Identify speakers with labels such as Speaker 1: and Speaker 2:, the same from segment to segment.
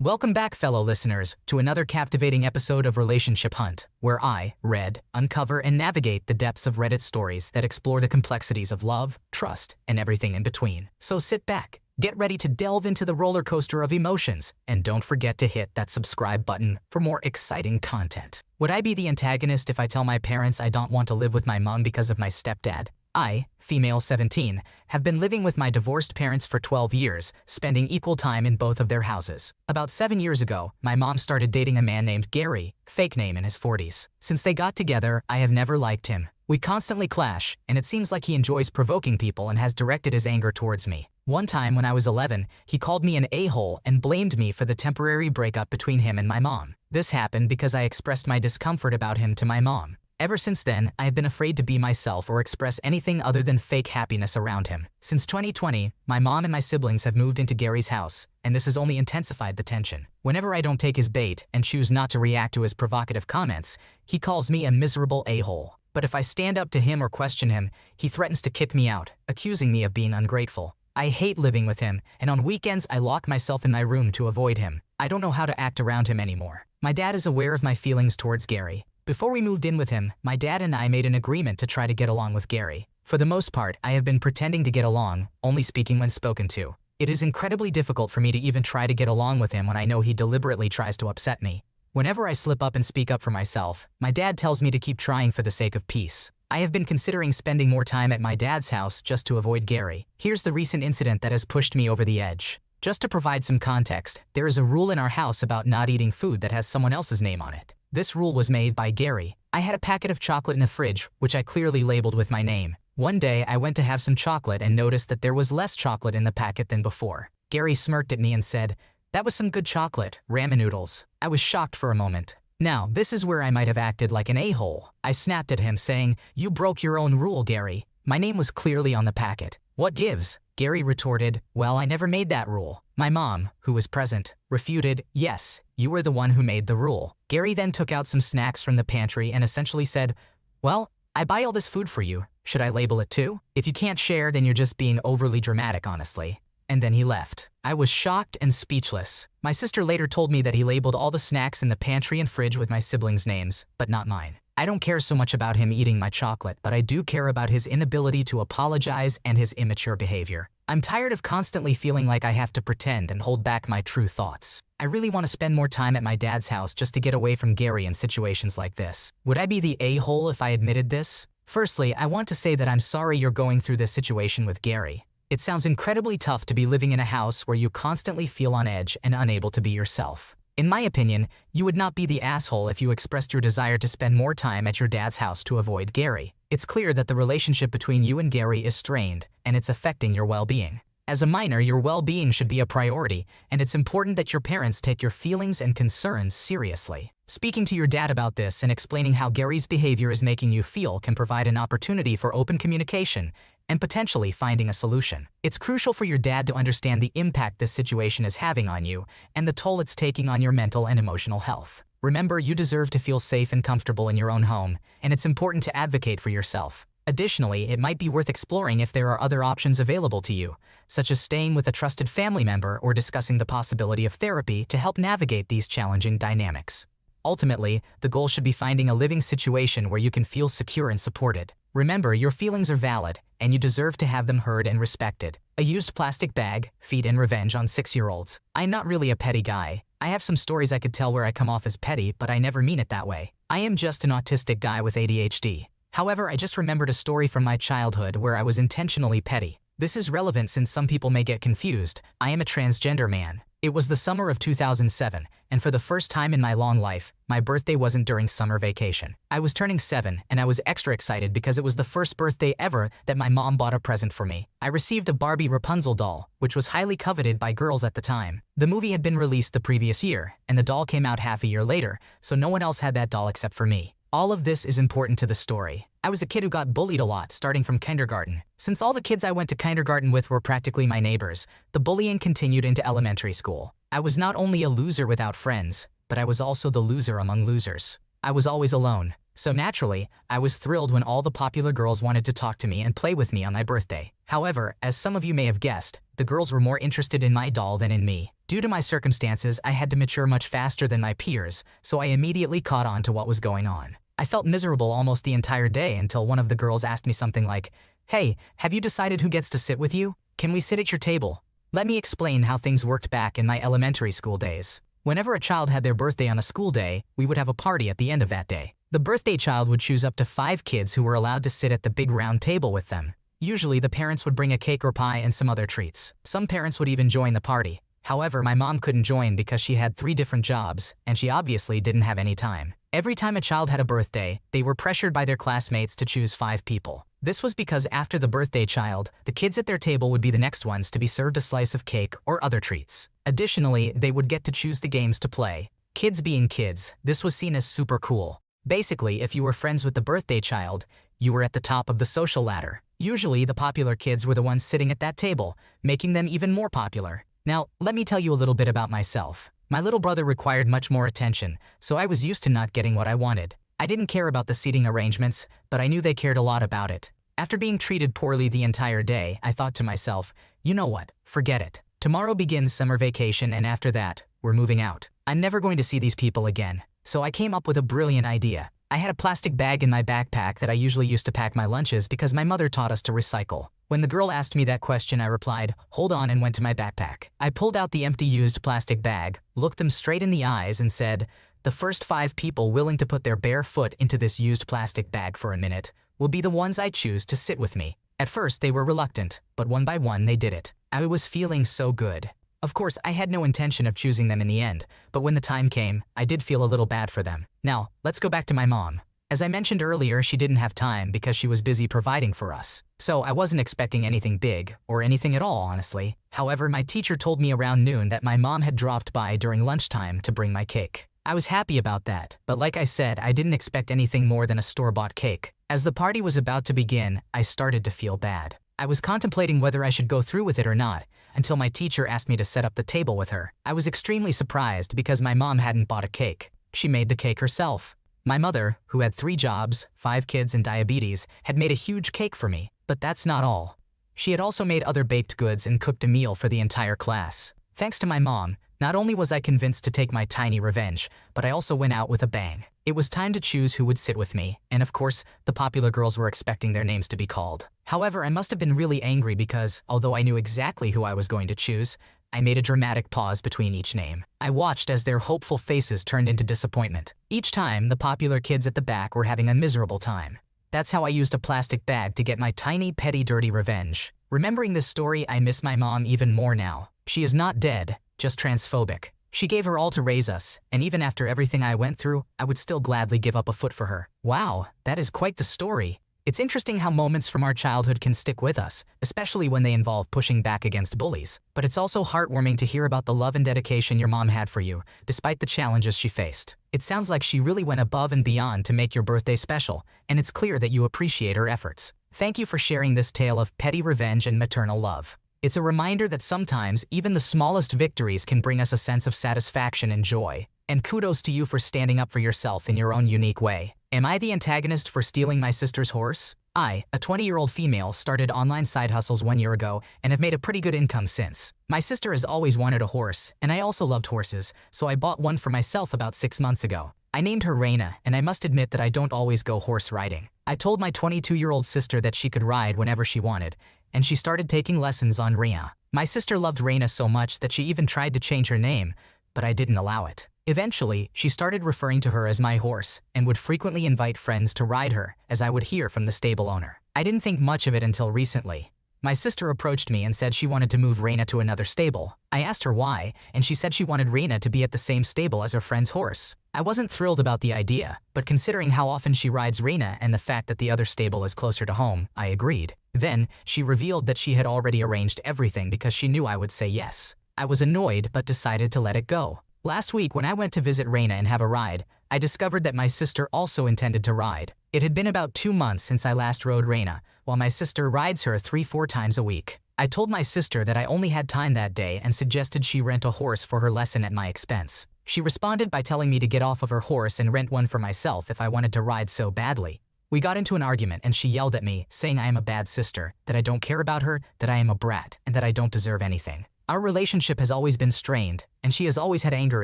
Speaker 1: Welcome back, fellow listeners, to another captivating episode of Relationship Hunt, where I, Red, uncover and navigate the depths of Reddit stories that explore the complexities of love, trust, and everything in between. So sit back, get ready to delve into the roller coaster of emotions, and don't forget to hit that subscribe button for more exciting content. Would I be the antagonist if I tell my parents I don't want to live with my mom because of my stepdad? I, female 17, have been living with my divorced parents for 12 years, spending equal time in both of their houses. About 7 years ago, my mom started dating a man named Gary, fake name, in his 40s. Since they got together, I have never liked him. We constantly clash, and it seems like he enjoys provoking people and has directed his anger towards me. One time when I was 11, he called me an a-hole and blamed me for the temporary breakup between him and my mom. This happened because I expressed my discomfort about him to my mom. Ever since then, I have been afraid to be myself or express anything other than fake happiness around him. Since 2020, my mom and my siblings have moved into Gary's house, and this has only intensified the tension. Whenever I don't take his bait and choose not to react to his provocative comments, he calls me a miserable a-hole. But if I stand up to him or question him, he threatens to kick me out, accusing me of being ungrateful. I hate living with him, and on weekends I lock myself in my room to avoid him. I don't know how to act around him anymore. My dad is aware of my feelings towards Gary. Before we moved in with him, my dad and I made an agreement to try to get along with Gary. For the most part, I have been pretending to get along, only speaking when spoken to. It is incredibly difficult for me to even try to get along with him when I know he deliberately tries to upset me. Whenever I slip up and speak up for myself, my dad tells me to keep trying for the sake of peace. I have been considering spending more time at my dad's house just to avoid Gary. Here's the recent incident that has pushed me over the edge. Just to provide some context, there is a rule in our house about not eating food that has someone else's name on it. This rule was made by Gary. I had a packet of chocolate in the fridge, which I clearly labeled with my name. One day, I went to have some chocolate and noticed that there was less chocolate in the packet than before. Gary smirked at me and said, "That was some good chocolate, ramen noodles." I was shocked for a moment. Now, this is where I might have acted like an a-hole. I snapped at him saying, "You broke your own rule, Gary. My name was clearly on the packet. What gives?" Gary retorted, "Well, I never made that rule." My mom, who was present, refuted, "Yes, you were the one who made the rule." Gary then took out some snacks from the pantry and essentially said, "Well, I buy all this food for you. Should I label it too? If you can't share, then you're just being overly dramatic, honestly." And then he left. I was shocked and speechless. My sister later told me that he labeled all the snacks in the pantry and fridge with my siblings' names, but not mine. I don't care so much about him eating my chocolate, but I do care about his inability to apologize and his immature behavior. I'm tired of constantly feeling like I have to pretend and hold back my true thoughts. I really want to spend more time at my dad's house just to get away from Gary in situations like this. Would I be the a-hole if I admitted this? Firstly, I want to say that I'm sorry you're going through this situation with Gary. It sounds incredibly tough to be living in a house where you constantly feel on edge and unable to be yourself. In my opinion, you would not be the asshole if you expressed your desire to spend more time at your dad's house to avoid Gary. It's clear that the relationship between you and Gary is strained, and it's affecting your well-being. As a minor, your well-being should be a priority, and it's important that your parents take your feelings and concerns seriously. Speaking to your dad about this and explaining how Gary's behavior is making you feel can provide an opportunity for open communication and potentially finding a solution. It's crucial for your dad to understand the impact this situation is having on you and the toll it's taking on your mental and emotional health. Remember, you deserve to feel safe and comfortable in your own home, and it's important to advocate for yourself. Additionally, it might be worth exploring if there are other options available to you, such as staying with a trusted family member or discussing the possibility of therapy to help navigate these challenging dynamics. Ultimately, the goal should be finding a living situation where you can feel secure and supported. Remember, your feelings are valid, and you deserve to have them heard and respected. A used plastic bag, feet, and revenge on 6-year-olds. I'm not really a petty guy. I have some stories I could tell where I come off as petty, but I never mean it that way. I am just an autistic guy with ADHD. However, I just remembered a story from my childhood where I was intentionally petty. This is relevant since some people may get confused. I am a transgender man. It was the summer of 2007, and for the first time in my long life, my birthday wasn't during summer vacation. I was turning 7, and I was extra excited because it was the first birthday ever that my mom bought a present for me. I received a Barbie Rapunzel doll, which was highly coveted by girls at the time. The movie had been released the previous year, and the doll came out half a year later, so no one else had that doll except for me. All of this is important to the story. I was a kid who got bullied a lot starting from kindergarten. Since all the kids I went to kindergarten with were practically my neighbors, the bullying continued into elementary school. I was not only a loser without friends, but I was also the loser among losers. I was always alone. So naturally, I was thrilled when all the popular girls wanted to talk to me and play with me on my birthday. However, as some of you may have guessed, the girls were more interested in my doll than in me. Due to my circumstances, I had to mature much faster than my peers, so I immediately caught on to what was going on. I felt miserable almost the entire day until one of the girls asked me something like, "Hey, have you decided who gets to sit with you? Can we sit at your table?" Let me explain how things worked back in my elementary school days. Whenever a child had their birthday on a school day, we would have a party at the end of that day. The birthday child would choose up to 5 kids who were allowed to sit at the big round table with them. Usually the parents would bring a cake or pie and some other treats. Some parents would even join the party. However, my mom couldn't join because she had 3 different jobs, and she obviously didn't have any time. Every time a child had a birthday, they were pressured by their classmates to choose 5 people. This was because after the birthday child, the kids at their table would be the next ones to be served a slice of cake or other treats. Additionally, they would get to choose the games to play. Kids being kids, this was seen as super cool. Basically, if you were friends with the birthday child, you were at the top of the social ladder. Usually, the popular kids were the ones sitting at that table, making them even more popular. Now, let me tell you a little bit about myself. My little brother required much more attention, so I was used to not getting what I wanted. I didn't care about the seating arrangements, but I knew they cared a lot about it. After being treated poorly the entire day, I thought to myself, you know what, forget it. Tomorrow begins summer vacation, and after that, we're moving out. I'm never going to see these people again. So I came up with a brilliant idea. I had a plastic bag in my backpack that I usually used to pack my lunches because my mother taught us to recycle. When the girl asked me that question, I replied, "Hold on," and went to my backpack. I pulled out the empty used plastic bag, looked them straight in the eyes, and said, "The first 5 people willing to put their bare foot into this used plastic bag for a minute will be the ones I choose to sit with me." At first, they were reluctant, but one by one they did it. I was feeling so good. Of course, I had no intention of choosing them in the end, but when the time came, I did feel a little bad for them. Now, let's go back to my mom. As I mentioned earlier, she didn't have time because she was busy providing for us. So I wasn't expecting anything big, or anything at all, honestly. However, my teacher told me around noon that my mom had dropped by during lunchtime to bring my cake. I was happy about that, but like I said, I didn't expect anything more than a store-bought cake. As the party was about to begin, I started to feel bad. I was contemplating whether I should go through with it or not, until my teacher asked me to set up the table with her. I was extremely surprised because my mom hadn't bought a cake. She made the cake herself. My mother, who had 3 jobs, 5 kids, and diabetes, had made a huge cake for me. But that's not all. She had also made other baked goods and cooked a meal for the entire class. Thanks to my mom, not only was I convinced to take my tiny revenge, but I also went out with a bang. It was time to choose who would sit with me, and of course, the popular girls were expecting their names to be called. However, I must have been really angry because, although I knew exactly who I was going to choose, I made a dramatic pause between each name. I watched as their hopeful faces turned into disappointment. Each time, the popular kids at the back were having a miserable time. That's how I used a plastic bag to get my tiny, petty, dirty revenge. Remembering this story, I miss my mom even more now. She is not dead, just transphobic. She gave her all to raise us, and even after everything I went through, I would still gladly give up a foot for her. Wow, that is quite the story. It's interesting how moments from our childhood can stick with us, especially when they involve pushing back against bullies. But it's also heartwarming to hear about the love and dedication your mom had for you, despite the challenges she faced. It sounds like she really went above and beyond to make your birthday special, and it's clear that you appreciate her efforts. Thank you for sharing this tale of petty revenge and maternal love. It's a reminder that sometimes even the smallest victories can bring us a sense of satisfaction and joy. And kudos to you for standing up for yourself in your own unique way. Am I the antagonist for stealing my sister's horse? I, a 20-year-old female, started online side hustles 1 year ago and have made a pretty good income since. My sister has always wanted a horse, and I also loved horses, so I bought one for myself about 6 months ago. I named her Reina, and I must admit that I don't always go horse riding. I told my 22-year-old sister that she could ride whenever she wanted, and she started taking lessons on Reina. My sister loved Reina so much that she even tried to change her name, but I didn't allow it. Eventually, she started referring to her as my horse and would frequently invite friends to ride her, as I would hear from the stable owner. I didn't think much of it until recently. My sister approached me and said she wanted to move Reina to another stable. I asked her why, and she said she wanted Reina to be at the same stable as her friend's horse. I wasn't thrilled about the idea, but considering how often she rides Reina and the fact that the other stable is closer to home, I agreed. Then, she revealed that she had already arranged everything because she knew I would say yes. I was annoyed but decided to let it go. Last week, when I went to visit Reina and have a ride, I discovered that my sister also intended to ride. It had been about 2 months since I last rode Reina, while my sister rides her 3-4 times a week. I told my sister that I only had time that day and suggested she rent a horse for her lesson at my expense. She responded by telling me to get off of her horse and rent one for myself if I wanted to ride so badly. We got into an argument and she yelled at me, saying I am a bad sister, that I don't care about her, that I am a brat, and that I don't deserve anything. Our relationship has always been strained, and she has always had anger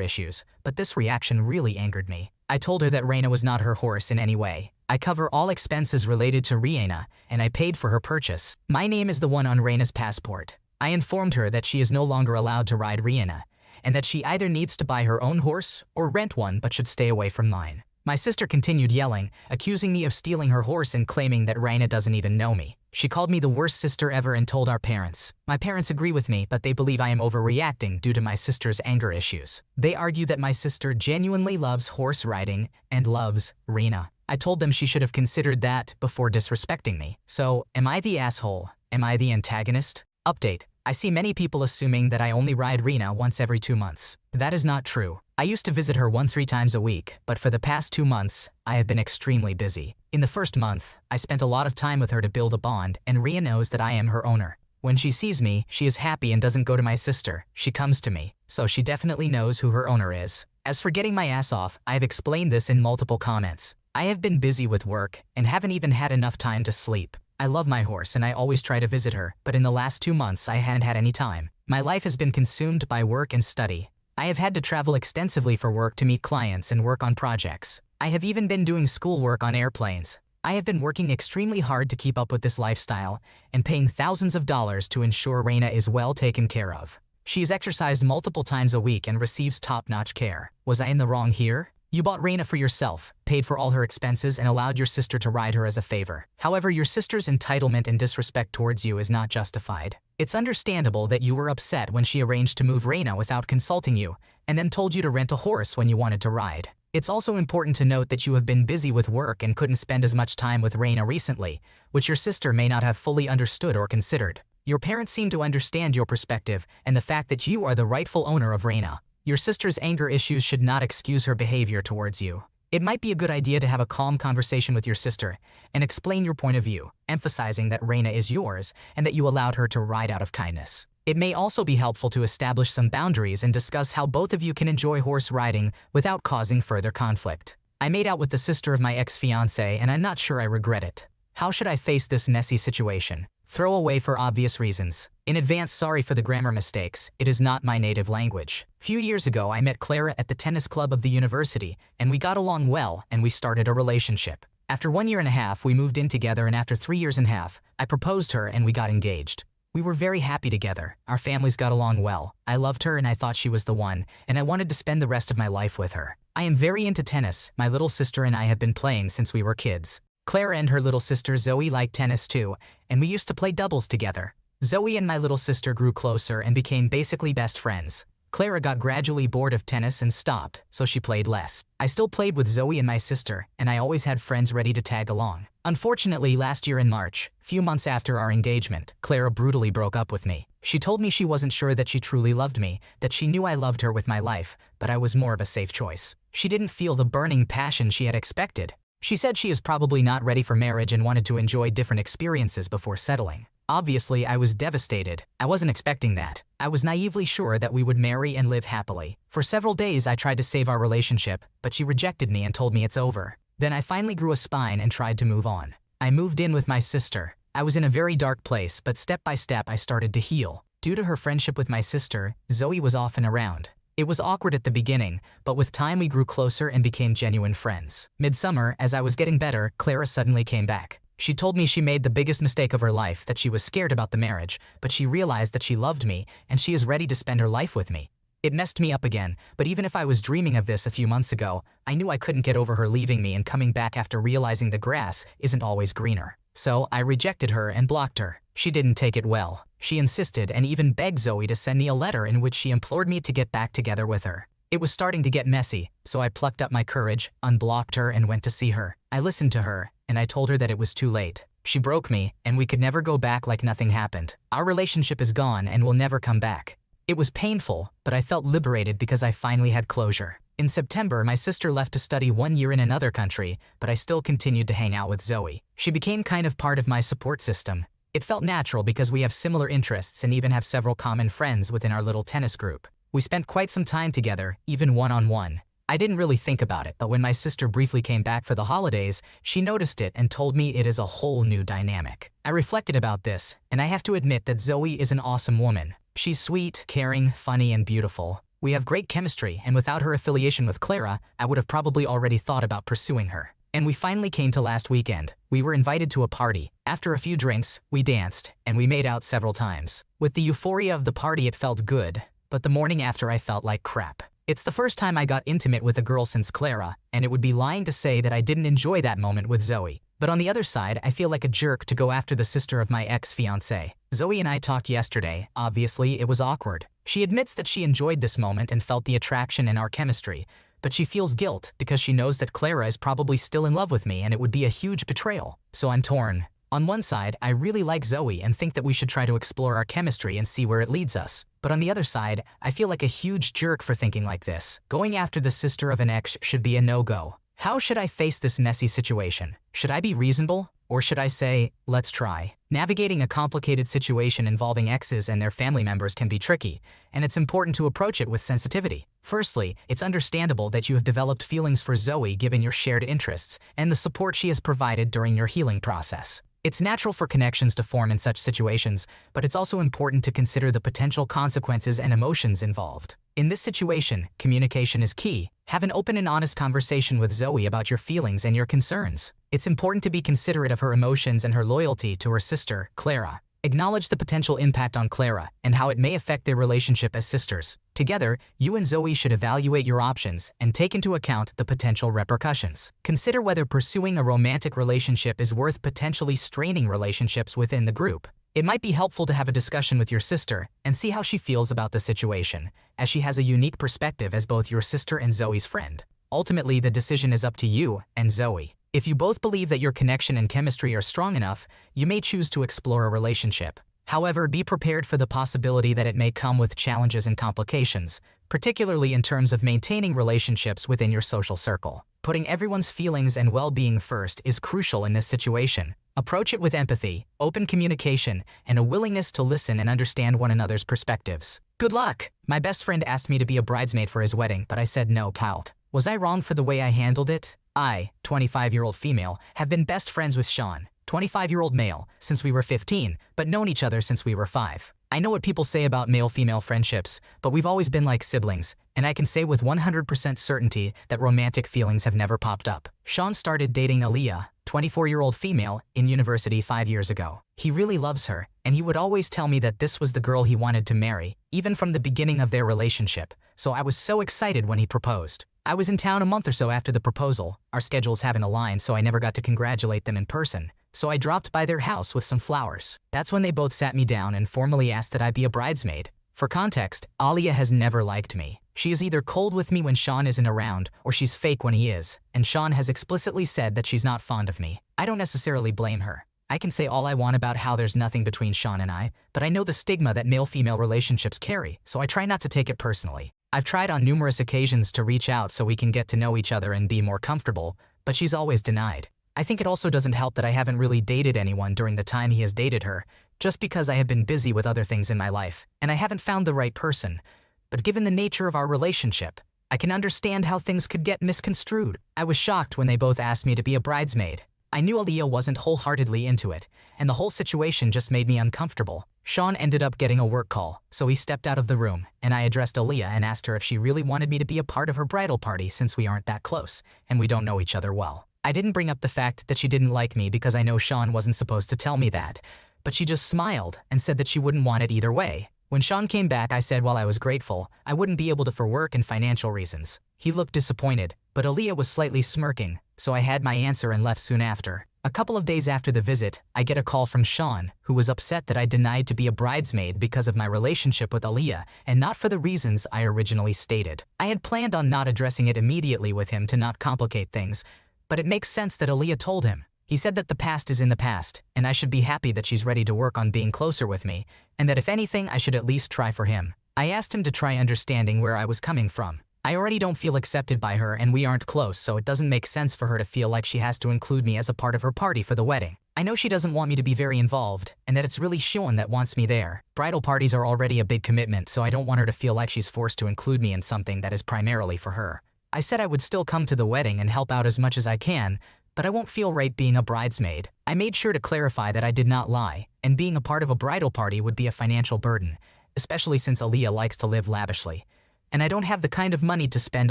Speaker 1: issues, but this reaction really angered me. I told her that Reina was not her horse in any way. I cover all expenses related to Reina, and I paid for her purchase. My name is the one on Reina's passport. I informed her that she is no longer allowed to ride Reina, and that she either needs to buy her own horse or rent one but should stay away from mine. My sister continued yelling, accusing me of stealing her horse and claiming that Reina doesn't even know me. She called me the worst sister ever and told our parents. My parents agree with me, but they believe I am overreacting due to my sister's anger issues. They argue that my sister genuinely loves horse riding and loves Reina. I told them she should have considered that before disrespecting me. So, am I the asshole? Am I the antagonist? Update. I see many people assuming that I only ride Reina once every 2 months. That is not true. I used to visit her 1-3 times a week, but for the past 2 months, I have been extremely busy. In the first month, I spent a lot of time with her to build a bond, and Reina knows that I am her owner. When she sees me, she is happy and doesn't go to my sister. She comes to me, so she definitely knows who her owner is. As for getting my ass off, I have explained this in multiple comments. I have been busy with work and haven't even had enough time to sleep. I love my horse and I always try to visit her, but in the last 2 months I hadn't had any time. My life has been consumed by work and study. I have had to travel extensively for work to meet clients and work on projects. I have even been doing schoolwork on airplanes. I have been working extremely hard to keep up with this lifestyle and paying thousands of dollars to ensure Reina is well taken care of. She is exercised multiple times a week and receives top-notch care. Was I in the wrong here? You bought Reina for yourself, paid for all her expenses, and allowed your sister to ride her as a favor. However, your sister's entitlement and disrespect towards you is not justified. It's understandable that you were upset when she arranged to move Reina without consulting you, and then told you to rent a horse when you wanted to ride. It's also important to note that you have been busy with work and couldn't spend as much time with Reina recently, which your sister may not have fully understood or considered. Your parents seem to understand your perspective and the fact that you are the rightful owner of Reina. Your sister's anger issues should not excuse her behavior towards you. It might be a good idea to have a calm conversation with your sister and explain your point of view, emphasizing that Reina is yours and that you allowed her to ride out of kindness. It may also be helpful to establish some boundaries and discuss how both of you can enjoy horse riding without causing further conflict. I made out with the sister of my ex-fiancé and I'm not sure I regret it. How should I face this messy situation? Throw away for obvious reasons. In advance, sorry for the grammar mistakes. It is not my native language. Few years ago, I met Clara at the tennis club of the university, and we got along well, and we started a relationship. After 1.5 years, we moved in together, and after 3.5 years, I proposed her and we got engaged. We were very happy together. Our families got along well. I loved her and I thought she was the one, and I wanted to spend the rest of my life with her. I am very into tennis. My little sister and I have been playing since we were kids. Clara and her little sister Zoe like tennis too, and we used to play doubles together. Zoe and my little sister grew closer and became basically best friends. Clara got gradually bored of tennis and stopped, so she played less. I still played with Zoe and my sister, and I always had friends ready to tag along. Unfortunately, last year in March, few months after our engagement, Clara brutally broke up with me. She told me she wasn't sure that she truly loved me, that she knew I loved her with my life, but I was more of a safe choice. She didn't feel the burning passion she had expected. She said she is probably not ready for marriage and wanted to enjoy different experiences before settling. Obviously, I was devastated. I wasn't expecting that. I was naively sure that we would marry and live happily. For several days, I tried to save our relationship, but she rejected me and told me it's over. Then I finally grew a spine and tried to move on. I moved in with my sister. I was in a very dark place, but step by step I started to heal. Due to her friendship with my sister, Zoe was often around. It was awkward at the beginning, but with time we grew closer and became genuine friends. Midsummer, as I was getting better, Clara suddenly came back. She told me she made the biggest mistake of her life, that she was scared about the marriage, but she realized that she loved me and she is ready to spend her life with me. It messed me up again, but even if I was dreaming of this a few months ago, I knew I couldn't get over her leaving me and coming back after realizing the grass isn't always greener. So I rejected her and blocked her. She didn't take it well. She insisted and even begged Zoe to send me a letter in which she implored me to get back together with her. It was starting to get messy, so I plucked up my courage, unblocked her, and went to see her. I listened to her, and I told her that it was too late. She broke me, and we could never go back like nothing happened. Our relationship is gone and will never come back. It was painful, but I felt liberated because I finally had closure. In September, my sister left to study 1 year in another country, but I still continued to hang out with Zoe. She became kind of part of my support system. It felt natural because we have similar interests and even have several common friends within our little tennis group. We spent quite some time together, even one-on-one. I didn't really think about it, but when my sister briefly came back for the holidays, she noticed it and told me it is a whole new dynamic. I reflected about this, and I have to admit that Zoe is an awesome woman. She's sweet, caring, funny, and beautiful. We have great chemistry, and without her affiliation with Clara, I would have probably already thought about pursuing her. And we finally came to last weekend. We were invited to a party. After a few drinks, we danced, and we made out several times. With the euphoria of the party, it felt good, but the morning after I felt like crap. It's the first time I got intimate with a girl since Clara, and it would be lying to say that I didn't enjoy that moment with Zoe. But on the other side, I feel like a jerk to go after the sister of my ex-fiancé. Zoe and I talked yesterday. Obviously, it was awkward. She admits that she enjoyed this moment and felt the attraction in our chemistry, but she feels guilt because she knows that Clara is probably still in love with me and it would be a huge betrayal. So I'm torn. On one side, I really like Zoe and think that we should try to explore our chemistry and see where it leads us. But on the other side, I feel like a huge jerk for thinking like this. Going after the sister of an ex should be a no-go. How should I face this messy situation? Should I be reasonable? Or should I say, let's try? Navigating a complicated situation involving exes and their family members can be tricky, and it's important to approach it with sensitivity. Firstly, it's understandable that you have developed feelings for Zoe given your shared interests and the support she has provided during your healing process. It's natural for connections to form in such situations, but it's also important to consider the potential consequences and emotions involved. In this situation, communication is key. Have an open and honest conversation with Zoe about your feelings and your concerns. It's important to be considerate of her emotions and her loyalty to her sister, Clara. Acknowledge the potential impact on Clara and how it may affect their relationship as sisters. Together, you and Zoe should evaluate your options and take into account the potential repercussions. Consider whether pursuing a romantic relationship is worth potentially straining relationships within the group. It might be helpful to have a discussion with your sister and see how she feels about the situation, as she has a unique perspective as both your sister and Zoe's friend. Ultimately, the decision is up to you and Zoe. If you both believe that your connection and chemistry are strong enough, you may choose to explore a relationship. However, be prepared for the possibility that it may come with challenges and complications, particularly in terms of maintaining relationships within your social circle. Putting everyone's feelings and well-being first is crucial in this situation. Approach it with empathy, open communication, and a willingness to listen and understand one another's perspectives. Good luck! My best friend asked me to be a bridesmaid for his wedding, but I said no. Pout. Was I wrong for the way I handled it? I, 25-year-old female, have been best friends with Sean, 25-year-old male, since we were 15, but known each other since we were 5. I know what people say about male-female friendships, but we've always been like siblings, and I can say with 100% certainty that romantic feelings have never popped up. Sean started dating Aaliyah, 24-year-old female, in university 5 years ago. He really loves her, and he would always tell me that this was the girl he wanted to marry, even from the beginning of their relationship, so I was so excited when he proposed. I was in town a month or so after the proposal. Our schedules haven't aligned, so I never got to congratulate them in person. So I dropped by their house with some flowers. That's when they both sat me down and formally asked that I be a bridesmaid. For context, Aaliyah has never liked me. She is either cold with me when Sean isn't around, or she's fake when he is, and Sean has explicitly said that she's not fond of me. I don't necessarily blame her. I can say all I want about how there's nothing between Sean and I, but I know the stigma that male-female relationships carry, so I try not to take it personally. I've tried on numerous occasions to reach out so we can get to know each other and be more comfortable, but she's always denied. I think it also doesn't help that I haven't really dated anyone during the time he has dated her, just because I have been busy with other things in my life, and I haven't found the right person. But given the nature of our relationship, I can understand how things could get misconstrued. I was shocked when they both asked me to be a bridesmaid. I knew Aaliyah wasn't wholeheartedly into it, and the whole situation just made me uncomfortable. Sean ended up getting a work call, so he stepped out of the room, and I addressed Aaliyah and asked her if she really wanted me to be a part of her bridal party since we aren't that close, and we don't know each other well. I didn't bring up the fact that she didn't like me because I know Sean wasn't supposed to tell me that, but she just smiled and said that she wouldn't want it either way. When Sean came back, I said while I was grateful, I wouldn't be able to for work and financial reasons. He looked disappointed, but Aaliyah was slightly smirking, so I had my answer and left soon after. A couple of days after the visit, I get a call from Sean, who was upset that I denied to be a bridesmaid because of my relationship with Aaliyah, and not for the reasons I originally stated. I had planned on not addressing it immediately with him to not complicate things, but it makes sense that Aaliyah told him. He said that the past is in the past, and I should be happy that she's ready to work on being closer with me, and that if anything I should at least try for him. I asked him to try understanding where I was coming from. I already don't feel accepted by her and we aren't close, so it doesn't make sense for her to feel like she has to include me as a part of her party for the wedding. I know she doesn't want me to be very involved, and that it's really Sean that wants me there. Bridal parties are already a big commitment, so I don't want her to feel like she's forced to include me in something that is primarily for her. I said I would still come to the wedding and help out as much as I can, but I won't feel right being a bridesmaid. I made sure to clarify that I did not lie, and being a part of a bridal party would be a financial burden, especially since Aaliyah likes to live lavishly. And I don't have the kind of money to spend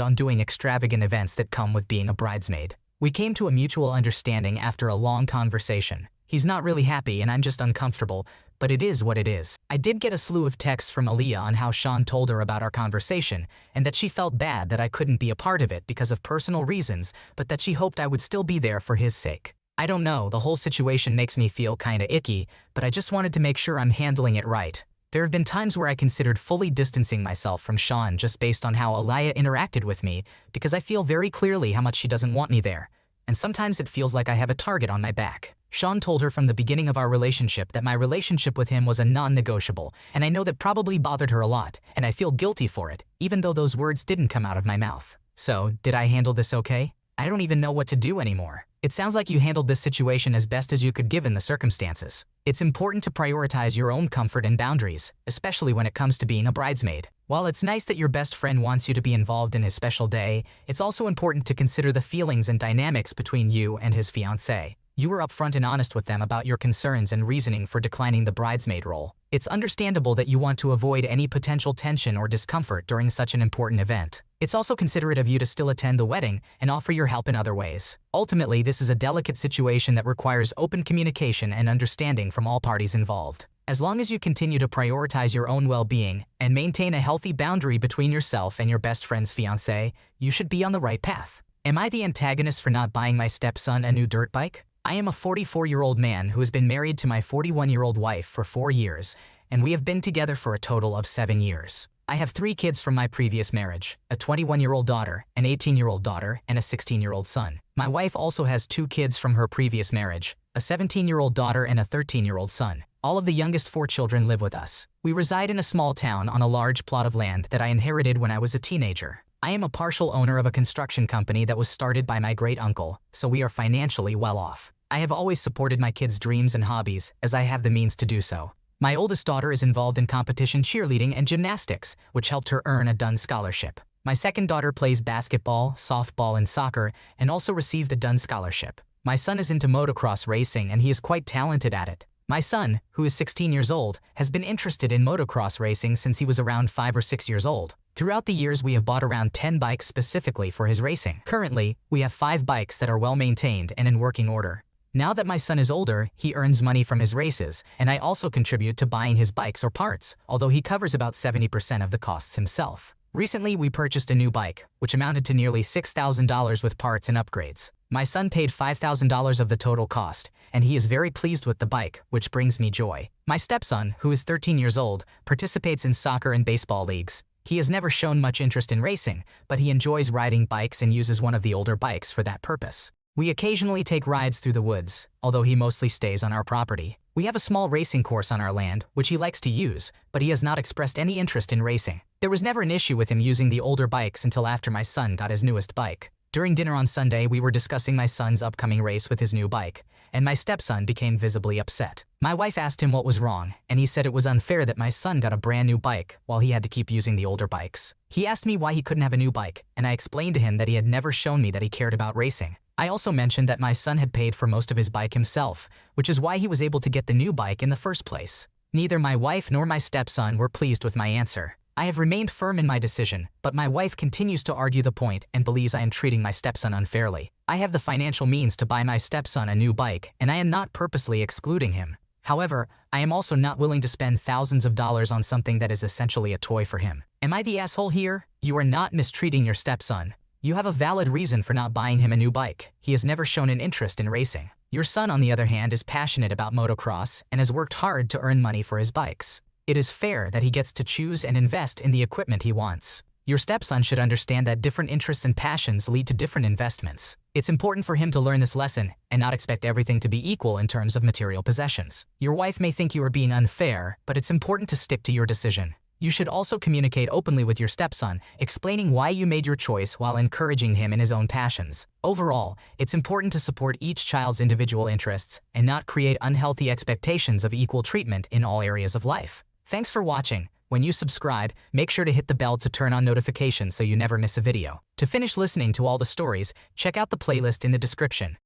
Speaker 1: on doing extravagant events that come with being a bridesmaid. We came to a mutual understanding after a long conversation. He's not really happy and I'm just uncomfortable, but it is what it is. I did get a slew of texts from Aaliyah on how Sean told her about our conversation and that she felt bad that I couldn't be a part of it because of personal reasons, but that she hoped I would still be there for his sake. I don't know, the whole situation makes me feel kinda icky, but I just wanted to make sure I'm handling it right. There have been times where I considered fully distancing myself from Sean just based on how Aaliyah interacted with me, because I feel very clearly how much she doesn't want me there. And sometimes it feels like I have a target on my back. Sean told her from the beginning of our relationship that my relationship with him was a non-negotiable, and I know that probably bothered her a lot, and I feel guilty for it, even though those words didn't come out of my mouth. So, did I handle this okay? I don't even know what to do anymore. It sounds like you handled this situation as best as you could given the circumstances. It's important to prioritize your own comfort and boundaries, especially when it comes to being a bridesmaid. While it's nice that your best friend wants you to be involved in his special day, it's also important to consider the feelings and dynamics between you and his fiancée. You were upfront and honest with them about your concerns and reasoning for declining the bridesmaid role. It's understandable that you want to avoid any potential tension or discomfort during such an important event. It's also considerate of you to still attend the wedding and offer your help in other ways. Ultimately, this is a delicate situation that requires open communication and understanding from all parties involved. As long as you continue to prioritize your own well-being and maintain a healthy boundary between yourself and your best friend's fiancé, you should be on the right path. Am I the antagonist for not buying my stepson a new dirt bike? I am a 44-year-old man who has been married to my 41-year-old wife for 4 years, and we have been together for a total of 7 years. I have 3 kids from my previous marriage, a 21-year-old daughter, an 18-year-old daughter, and a 16-year-old son. My wife also has 2 kids from her previous marriage, a 17-year-old daughter and a 13-year-old son. All of the youngest 4 children live with us. We reside in a small town on a large plot of land that I inherited when I was a teenager. I am a partial owner of a construction company that was started by my great-uncle, so we are financially well off. I have always supported my kids' dreams and hobbies, as I have the means to do so. My oldest daughter is involved in competition cheerleading and gymnastics, which helped her earn a Dunn scholarship. My second daughter plays basketball, softball, and soccer, and also received a Dunn scholarship. My son is into motocross racing and he is quite talented at it. My son, who is 16 years old, has been interested in motocross racing since he was around 5 or 6 years old. Throughout the years, we have bought around 10 bikes specifically for his racing. Currently, we have 5 bikes that are well maintained and in working order. Now that my son is older, he earns money from his races, and I also contribute to buying his bikes or parts, although he covers about 70% of the costs himself. Recently, we purchased a new bike, which amounted to nearly $6,000 with parts and upgrades. My son paid $5,000 of the total cost, and he is very pleased with the bike, which brings me joy. My stepson, who is 13 years old, participates in soccer and baseball leagues. He has never shown much interest in racing, but he enjoys riding bikes and uses one of the older bikes for that purpose. We occasionally take rides through the woods, although he mostly stays on our property. We have a small racing course on our land, which he likes to use, but he has not expressed any interest in racing. There was never an issue with him using the older bikes until after my son got his newest bike. During dinner on Sunday, we were discussing my son's upcoming race with his new bike, and my stepson became visibly upset. My wife asked him what was wrong, and he said it was unfair that my son got a brand new bike while he had to keep using the older bikes. He asked me why he couldn't have a new bike, and I explained to him that he had never shown me that he cared about racing. I also mentioned that my son had paid for most of his bike himself, which is why he was able to get the new bike in the first place. Neither my wife nor my stepson were pleased with my answer. I have remained firm in my decision, but my wife continues to argue the point and believes I am treating my stepson unfairly. I have the financial means to buy my stepson a new bike, and I am not purposely excluding him. However, I am also not willing to spend thousands of dollars on something that is essentially a toy for him. Am I the asshole here? You are not mistreating your stepson. You have a valid reason for not buying him a new bike. He has never shown an interest in racing. Your son, on the other hand, is passionate about motocross and has worked hard to earn money for his bikes. It is fair that he gets to choose and invest in the equipment he wants. Your stepson should understand that different interests and passions lead to different investments. It's important for him to learn this lesson and not expect everything to be equal in terms of material possessions. Your wife may think you are being unfair, but it's important to stick to your decision. You should also communicate openly with your stepson, explaining why you made your choice while encouraging him in his own passions. Overall, it's important to support each child's individual interests and not create unhealthy expectations of equal treatment in all areas of life. Thanks for watching. When you subscribe, make sure to hit the bell to turn on notifications so you never miss a video. To finish listening to all the stories, check out the playlist in the description.